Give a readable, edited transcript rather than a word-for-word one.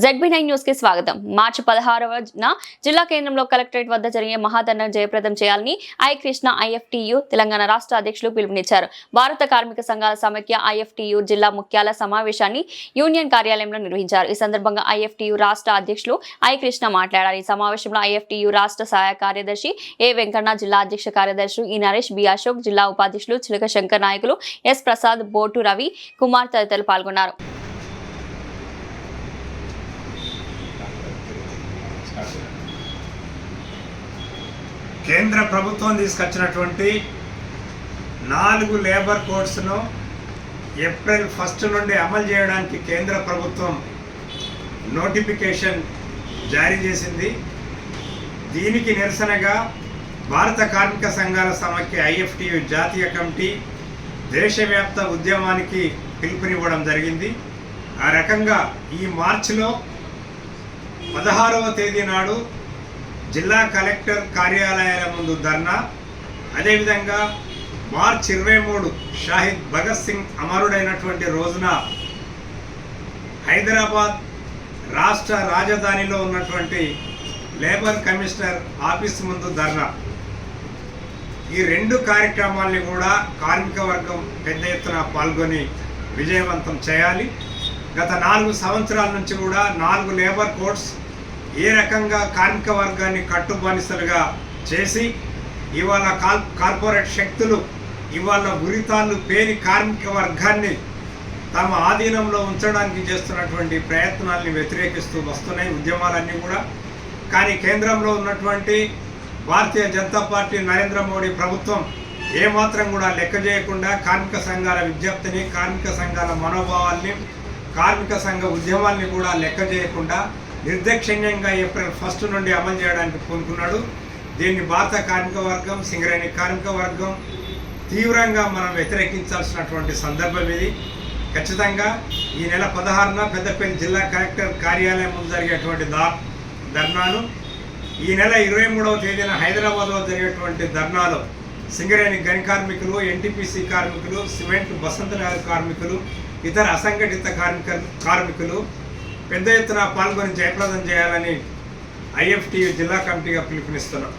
ZB9 news కి స్వాగతం. మార్చి 16న జిల్లా కేంద్రంలో కలెక్టరేట్ వద్ద జరిగే మహాధర్నా జయప్రదం చేయాలని ఐకృష్ణ IFTU తెలంగాణ రాష్ట్ర అధ్యక్షులు పిలుపునిచ్చారు. భారత కార్మిక సంఘాల సమైక్య IFTU జిల్లా ముఖ్యాల సమావేశాన్ని యూనియన్ కార్యాలయంలో నిర్వహించారు. ఈ సందర్భంగా IFTU రాష్ట్ర అధ్యక్షులు ఐకృష్ణ మాట్లాడారు. ఈ సమావేశంలో IFTU రాష్ట్ర సహాయ కార్యదర్శి ఏ వెంకన్న, జిల్లా అధ్యక్ష కార్యదర్శులు ఈ నరేష్, బి అశోక్, జిల్లా ఉపాధ్యక్షులు చిలక శంకర్, నాయకులు ఎస్ ప్రసాద్, బోటు రవి కుమార్ తదితరులు పాల్గొన్నారు. కేంద్ర ప్రభుత్వం తీసుకొచ్చినటువంటి 4 లేబర్ కోడ్స్ను ఏప్రిల్ 1 నుండి అమలు చేయడానికి కేంద్ర ప్రభుత్వం నోటిఫికేషన్ జారీ చేసింది. దీనికి నిరసనగా భారత కార్మిక సంఘాల సమైక్య IFTU జాతీయ కమిటీ దేశవ్యాప్త ఉద్యమానికి పిలుపునివ్వడం జరిగింది. ఆ రకంగా ఈ మార్చిలో 16వ తేదీ నాడు జిల్లా కలెక్టర్ కార్యాలయాల ముందు ధర్నా, అదేవిధంగా మార్చి 23 షాహిద్ భగత్ సింగ్ అమరుడైనటువంటి రోజున హైదరాబాద్ రాష్ట్ర రాజధానిలో ఉన్నటువంటి లేబర్ కమిషనర్ ఆఫీస్ ముందు ధర్నా. ఈ 2 కార్యక్రమాల్ని కూడా కార్మిక వర్గం పెద్ద ఎత్తున పాల్గొని విజయవంతం చేయాలి. గత 4 సంవత్సరాల నుంచి కూడా 4 లేబర్ కోడ్స్ ఏ రకంగా కార్మిక వర్గాన్ని కట్టుబానిసలుగా చేసి ఇవాళ కార్పొరేట్ శక్తులు ఇవాళ ఉరితాళ్ళు పేరి కార్మిక వర్గాన్ని తమ ఆధీనంలో ఉంచడానికి చేస్తున్నటువంటి ప్రయత్నాల్ని వ్యతిరేకిస్తూ వస్తున్నాయి ఉద్యమాలన్నీ కూడా. కానీ కేంద్రంలో ఉన్నటువంటి భారతీయ జనతా పార్టీ నరేంద్ర మోడీ ప్రభుత్వం ఏమాత్రం కూడా లెక్క చేయకుండా కార్మిక సంఘాల విజ్ఞప్తిని, కార్మిక సంఘాల మనోభావాల్ని, కార్మిక సంఘ ఉద్యమాల్ని కూడా లెక్క చేయకుండా నిర్దాక్షిణ్యంగా ఏప్రిల్ 1 నుండి అమలు చేయడానికి పూనుకున్నాడు. దీన్ని భారత కార్మిక వర్గం, సింగరేణి కార్మిక వర్గం తీవ్రంగా మనం వ్యతిరేకించాల్సినటువంటి సందర్భం ఇది. ఖచ్చితంగా ఈ నెల 16న పెద్దపల్లి జిల్లా కలెక్టర్ కార్యాలయం ముందు జరిగేటువంటి ధర్నాను, ఈ నెల 23వ తేదీన హైదరాబాద్లో జరిగేటువంటి ధర్నాలో సింగరేణి గని కార్మికులు, NTPC కార్మికులు, సిమెంట్ బసంతనగర్ కార్మికులు, ఇతర అసంఘటిత కార్మికులు పెద్ద ఎత్తున పాల్గొని జయప్రదం చేయాలని IFTU జిల్లా కమిటీగా పిలుపునిస్తున్నాం.